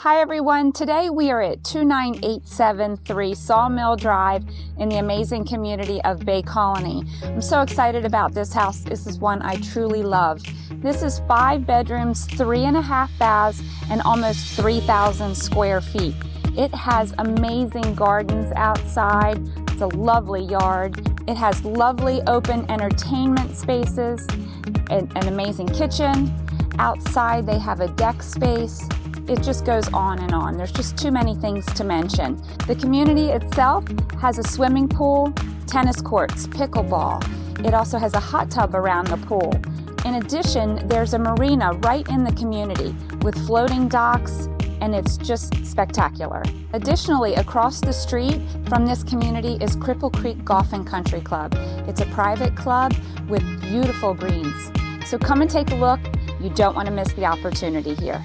Hi everyone, today we are at 29873 Sawmill Drive in the amazing community of Bay Colony. I'm so excited about this house. This is one I truly love. This is 5 bedrooms, 3.5 baths, and almost 3,000 square feet. It has amazing gardens outside. It's a lovely yard. It has lovely open entertainment spaces, an amazing kitchen. Outside they have a deck space. It just goes on and on. There's just too many things to mention. The community itself has a swimming pool, tennis courts, pickleball. It also has a hot tub around the pool. In addition, there's a marina right in the community with floating docks, and it's just spectacular. Additionally, across the street from this community is Cripple Creek Golf and Country Club. It's a private club with beautiful greens. So come and take a look. You don't want to miss the opportunity here.